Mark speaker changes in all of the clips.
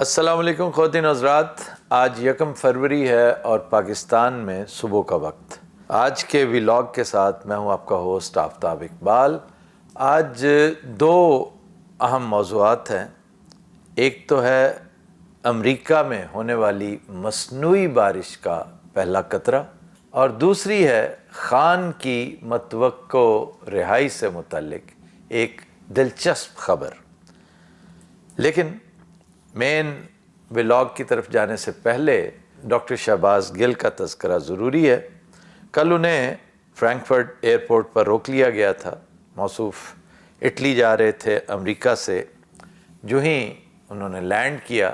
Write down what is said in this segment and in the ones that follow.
Speaker 1: السلام علیکم خواتین حضرات، آج 1 فروری ہے اور پاکستان میں صبح کا وقت۔ آج کے ولاگ کے ساتھ میں ہوں آپ کا ہوسٹ آفتاب اقبال۔ آج 2 اہم موضوعات ہیں۔ ایک تو ہے امریکہ میں ہونے والی مصنوعی بارش کا پہلا قطرہ، اور دوسری ہے خان کی متوقع رہائی سے متعلق ایک دلچسپ خبر۔ لیکن مین ولاگ کی طرف جانے سے پہلے ڈاکٹر شہباز گل کا تذکرہ ضروری ہے۔ کل انہیں فرینکفرٹ ایئرپورٹ پر روک لیا گیا تھا۔ موصوف اٹلی جا رہے تھے امریکہ سے۔ جو ہی انہوں نے لینڈ کیا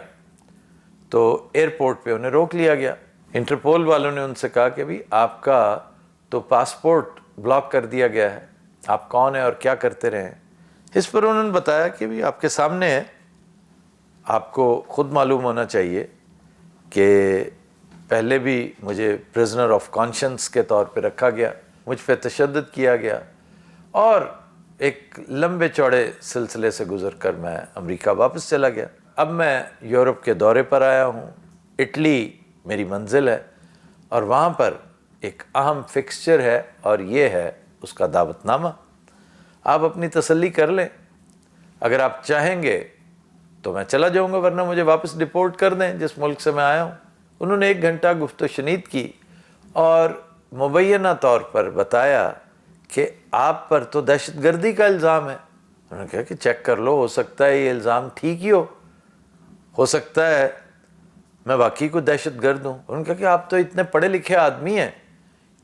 Speaker 1: تو ایئرپورٹ پہ انہیں روک لیا گیا۔ انٹرپول والوں نے ان سے کہا کہ بھی آپ کا تو پاسپورٹ بلاک کر دیا گیا ہے، آپ کون ہیں اور کیا کرتے رہے ہیں؟ اس پر انہوں نے بتایا کہ بھی آپ کے سامنے ہے، آپ کو خود معلوم ہونا چاہیے کہ پہلے بھی مجھے پرزنر آف کانشنس کے طور پہ رکھا گیا، مجھ پہ تشدد کیا گیا، اور ایک لمبے چوڑے سلسلے سے گزر کر میں امریکہ واپس چلا گیا۔ اب میں یورپ کے دورے پر آیا ہوں، اٹلی میری منزل ہے، اور وہاں پر ایک اہم فکسچر ہے اور یہ ہے اس کا دعوت نامہ۔ آپ اپنی تسلی کر لیں، اگر آپ چاہیں گے تو میں چلا جاؤں گا، ورنہ مجھے واپس ڈپورٹ کر دیں جس ملک سے میں آیا ہوں۔ انہوں نے 1 گھنٹہ گفت و شنید کی اور مبینہ طور پر بتایا کہ آپ پر تو دہشت گردی کا الزام ہے۔ انہوں نے کہا کہ چیک کر لو، ہو سکتا ہے یہ الزام ٹھیک ہی ہو سکتا ہے میں واقعی کوئی دہشت گرد ہوں۔ انہوں نے کہا کہ آپ تو اتنے پڑھے لکھے آدمی ہیں،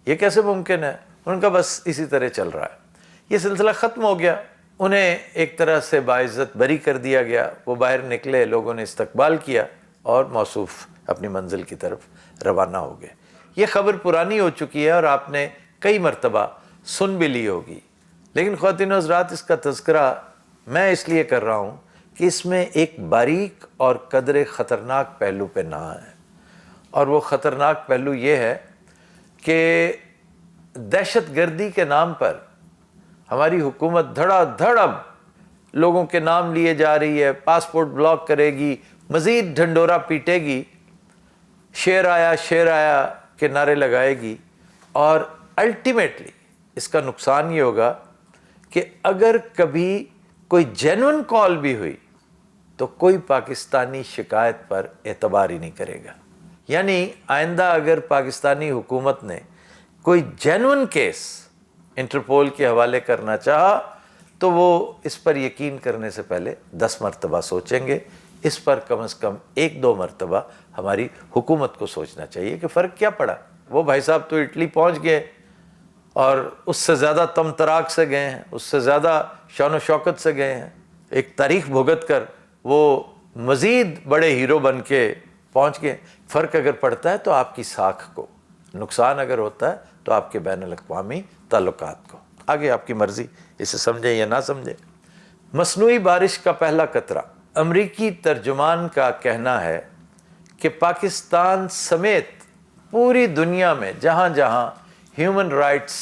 Speaker 1: یہ کیسے ممکن ہے؟ انہوں نے کہا بس اسی طرح چل رہا ہے۔ یہ سلسلہ ختم ہو گیا، انہیں ایک طرح سے باعزت بری کر دیا گیا۔ وہ باہر نکلے، لوگوں نے استقبال کیا اور موصوف اپنی منزل کی طرف روانہ ہو گئے۔ یہ خبر پرانی ہو چکی ہے اور آپ نے کئی مرتبہ سن بھی لی ہوگی، لیکن خواتین و حضرات اس کا تذکرہ میں اس لیے کر رہا ہوں کہ اس میں ایک باریک اور قدر خطرناک پہلو پہ نہ ہے، اور وہ خطرناک پہلو یہ ہے کہ دہشت گردی کے نام پر ہماری حکومت دھڑا دھڑ اب لوگوں کے نام لیے جا رہی ہے، پاسپورٹ بلاک کرے گی، مزید ڈھنڈورا پیٹے گی، شیر آیا کے نعرے لگائے گی، اور الٹیمیٹلی اس کا نقصان یہ ہوگا کہ اگر کبھی کوئی جینون کال بھی ہوئی تو کوئی پاکستانی شکایت پر اعتبار ہی نہیں کرے گا۔ یعنی آئندہ اگر پاکستانی حکومت نے کوئی جینون کیس انٹرپول کے حوالے کرنا چاہا تو وہ اس پر یقین کرنے سے پہلے 10 مرتبہ سوچیں گے۔ اس پر کم از کم 1-2 مرتبہ ہماری حکومت کو سوچنا چاہیے کہ فرق کیا پڑا۔ وہ بھائی صاحب تو اٹلی پہنچ گئے اور اس سے زیادہ تم تراک سے گئے ہیں، اس سے زیادہ شان و شوکت سے گئے ہیں، ایک تاریخ بھگت کر وہ مزید بڑے ہیرو بن کے پہنچ گئے۔ فرق اگر پڑتا ہے تو آپ کی ساکھ کو، نقصان اگر ہوتا ہے تو آپ کے بین الاقوامی تعلقات کو۔ آگے آپ کی مرضی، اسے سمجھیں یا نہ سمجھیں۔ مصنوعی بارش کا پہلا قطرہ۔ امریکی ترجمان کا کہنا ہے کہ پاکستان سمیت پوری دنیا میں جہاں جہاں ہیومن رائٹس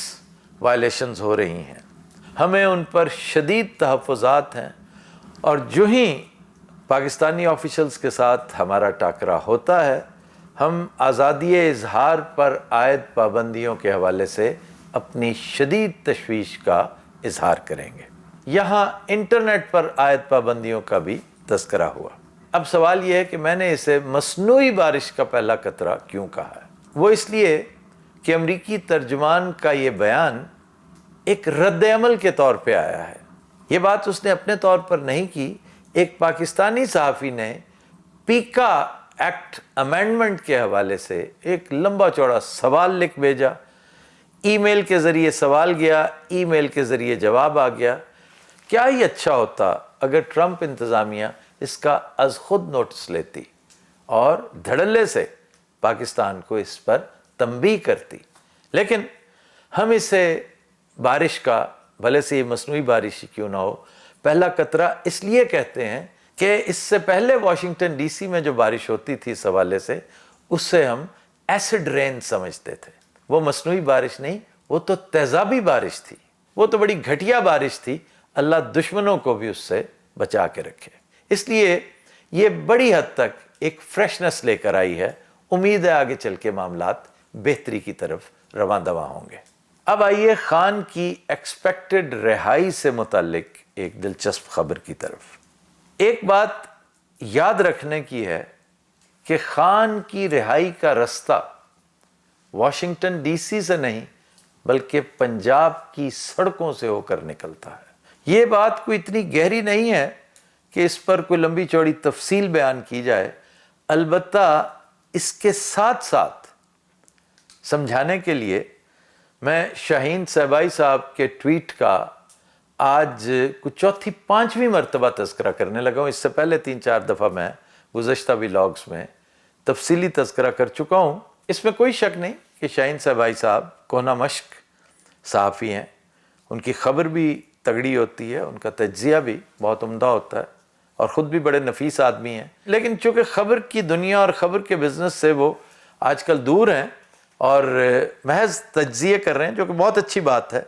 Speaker 1: وائلیشنز ہو رہی ہیں، ہمیں ان پر شدید تحفظات ہیں، اور جو ہی پاکستانی آفیشلز کے ساتھ ہمارا ٹاکرا ہوتا ہے، ہم آزادی اظہار پر عائد پابندیوں کے حوالے سے اپنی شدید تشویش کا اظہار کریں گے۔ یہاں انٹرنیٹ پر عائد پابندیوں کا بھی تذکرہ ہوا۔ اب سوال یہ ہے کہ میں نے اسے مصنوعی بارش کا پہلا قطرہ کیوں کہا ہے؟ وہ اس لیے کہ امریکی ترجمان کا یہ بیان ایک رد عمل کے طور پہ آیا ہے۔ یہ بات اس نے اپنے طور پر نہیں کی، ایک پاکستانی صحافی نے پیکا ایکٹ امینڈمنٹ کے حوالے سے ایک لمبا چوڑا سوال لکھ بھیجا۔ ای میل کے ذریعے سوال گیا، ای میل کے ذریعے جواب آ گیا۔ کیا ہی اچھا ہوتا اگر ٹرمپ انتظامیہ اس کا از خود نوٹس لیتی اور دھڑلے سے پاکستان کو اس پر تنبیہ کرتی، لیکن ہم اسے بارش کا، بھلے سے یہ مصنوعی بارش ہی کیوں نہ ہو، پہلا قطرہ اس لیے کہتے ہیں کہ اس سے پہلے واشنگٹن ڈی سی میں جو بارش ہوتی تھی اس حوالے سے، اس سے ہم ایسڈ رین سمجھتے تھے۔ وہ مصنوعی بارش نہیں، وہ تو تیزابی بارش تھی، وہ تو بڑی گھٹیا بارش تھی۔ اللہ دشمنوں کو بھی اس سے بچا کے رکھے۔ اس لیے یہ بڑی حد تک ایک فریشنس لے کر آئی ہے. امید ہے آگے چل کے معاملات بہتری کی طرف رواں دواں ہوں گے. اب آئیے خان کی ایکسپیکٹڈ رہائی سے متعلق ایک دلچسپ خبر کی طرف. ایک بات یاد رکھنے کی ہے کہ خان کی رہائی کا رستہ واشنگٹن ڈی سی سے نہیں بلکہ پنجاب کی سڑکوں سے ہو کر نکلتا ہے. یہ بات کوئی اتنی گہری نہیں ہے کہ اس پر کوئی لمبی چوڑی تفصیل بیان کی جائے. البتہ اس کے ساتھ ساتھ سمجھانے کے لیے میں شاہین صاحبائی صاحب کے ٹویٹ کا آج کچھ چوتھی پانچویں مرتبہ تذکرہ کرنے لگا ہوں. اس سے پہلے 3-4 دفعہ میں گزشتہ ولاگز میں تفصیلی تذکرہ کر چکا ہوں. اس میں کوئی شک نہیں کہ شاہین صاحبائی صاحب کونا مشق صحافی ہیں. ان کی خبر بھی تگڑی ہوتی ہے, ان کا تجزیہ بھی بہت عمدہ ہوتا ہے اور خود بھی بڑے نفیس آدمی ہیں. لیکن چونکہ خبر کی دنیا اور خبر کے بزنس سے وہ آج کل دور ہیں اور محض تجزیے کر رہے ہیں, جو کہ بہت اچھی بات ہے.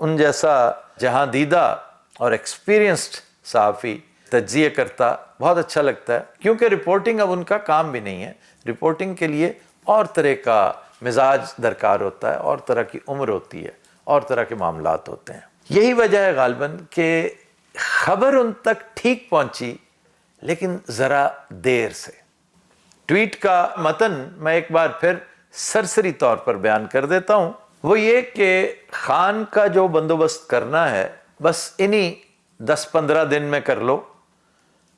Speaker 1: ان جیسا جہاں دیدہ اور ایکسپیرینسڈ صحافی تجزیے کرتا بہت اچھا لگتا ہے, کیونکہ رپورٹنگ اب ان کا کام بھی نہیں ہے. رپورٹنگ کے لیے اور طرح کا مزاج درکار ہوتا ہے, اور طرح کی عمر ہوتی ہے, اور طرح کے معاملات ہوتے ہیں. یہی وجہ ہے غالباً کہ خبر ان تک ٹھیک پہنچی لیکن ذرا دیر سے. ٹویٹ کا متن میں ایک بار پھر سرسری طور پر بیان کر دیتا ہوں. وہ یہ کہ خان کا جو بندوبست کرنا ہے بس انہی 10-15 دن میں کر لو.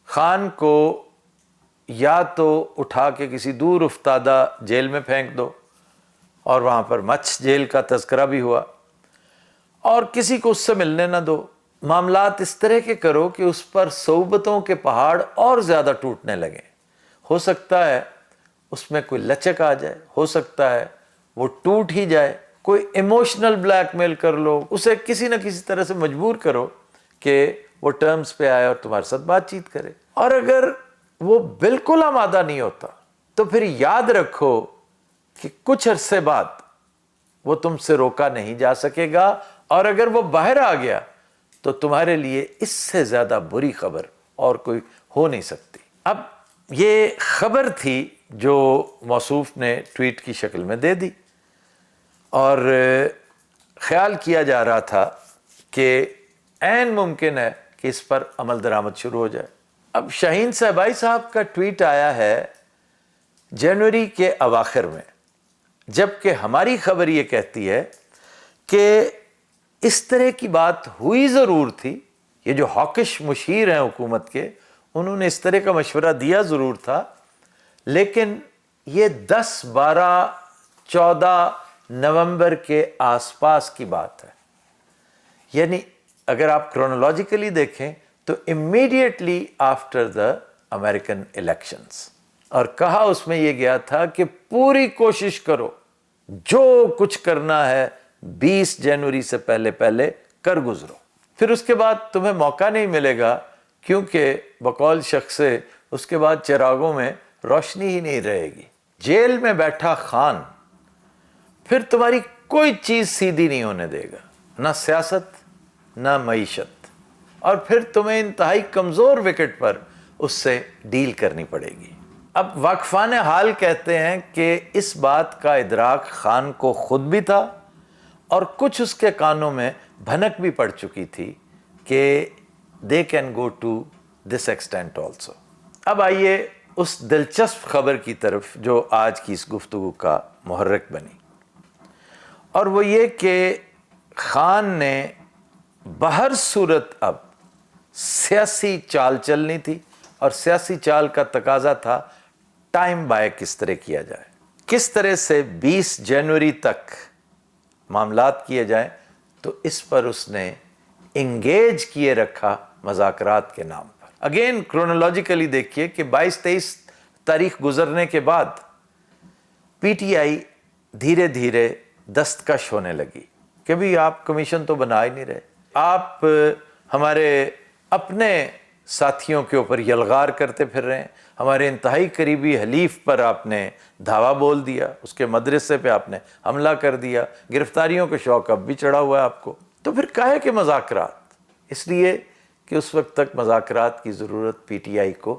Speaker 1: خان کو یا تو اٹھا کے کسی دور افتادہ جیل میں پھینک دو, اور وہاں پر مچھ جیل کا تذکرہ بھی ہوا, اور کسی کو اس سے ملنے نہ دو. معاملات اس طرح کے کرو کہ اس پر صعوبتوں کے پہاڑ اور زیادہ ٹوٹنے لگیں. ہو سکتا ہے اس میں کوئی لچک آ جائے, ہو سکتا ہے وہ ٹوٹ ہی جائے. کوئی ایموشنل بلیک میل کر لو, اسے کسی نہ کسی طرح سے مجبور کرو کہ وہ ٹرمز پہ آئے اور تمہارے ساتھ بات چیت کرے. اور اگر وہ بالکل آمادہ نہیں ہوتا تو پھر یاد رکھو کہ کچھ عرصے بعد وہ تم سے روکا نہیں جا سکے گا, اور اگر وہ باہر آ گیا تو تمہارے لیے اس سے زیادہ بری خبر اور کوئی ہو نہیں سکتی. اب یہ خبر تھی جو موصوف نے ٹویٹ کی شکل میں دے دی, اور خیال کیا جا رہا تھا کہ عین ممکن ہے کہ اس پر عمل درآمد شروع ہو جائے. اب شاہین صاحبائی صاحب کا ٹویٹ آیا ہے جنوری کے اواخر میں, جبکہ ہماری خبر یہ کہتی ہے کہ اس طرح کی بات ہوئی ضرور تھی. یہ جو ہاکش مشیر ہیں حکومت کے, انہوں نے اس طرح کا مشورہ دیا ضرور تھا, لیکن یہ 10-12-14 نومبر کے آس پاس کی بات ہے. یعنی اگر آپ کرونالوجیکلی دیکھیں تو immediately after the American elections, اور کہا اس میں یہ گیا تھا کہ پوری کوشش کرو, جو کچھ کرنا ہے 20 جنوری سے پہلے پہلے کر گزرو. پھر اس کے بعد تمہیں موقع نہیں ملے گا, کیونکہ بقول شخص سے اس کے بعد چراغوں میں روشنی ہی نہیں رہے گی. جیل میں بیٹھا خان پھر تمہاری کوئی چیز سیدھی نہیں ہونے دے گا, نہ سیاست نہ معیشت, اور پھر تمہیں انتہائی کمزور وکٹ پر اس سے ڈیل کرنی پڑے گی. اب واقفان حال کہتے ہیں کہ اس بات کا ادراک خان کو خود بھی تھا, اور کچھ اس کے کانوں میں بھنک بھی پڑ چکی تھی کہ they can go to this extent also. اب آئیے اس دلچسپ خبر کی طرف جو آج کی اس گفتگو کا محرک بنی, اور وہ یہ کہ خان نے بہر صورت اب سیاسی چال چلنی تھی, اور سیاسی چال کا تقاضا تھا ٹائم بائے کس طرح کیا جائے, کس طرح سے 20 جنوری تک معاملات کیے جائیں. تو اس پر اس نے انگیج کیے رکھا مذاکرات کے نام پر. اگین کرونالوجیکلی دیکھیے کہ 22-23 تاریخ گزرنے کے بعد پی ٹی آئی دھیرے دھیرے دستکش ہونے لگی کہ بھی آپ کمیشن تو بنا ہی نہیں رہے, آپ ہمارے اپنے ساتھیوں کے اوپر یلغار کرتے پھر رہے ہیں, ہمارے انتہائی قریبی حلیف پر آپ نے دھاوا بول دیا, اس کے مدرسے پہ آپ نے حملہ کر دیا, گرفتاریوں کا شوق اب بھی چڑھا ہوا ہے آپ کو. تو پھر کاہے کہ مذاکرات؟ اس لیے کہ اس وقت تک مذاکرات کی ضرورت پی ٹی آئی کو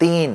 Speaker 1: 3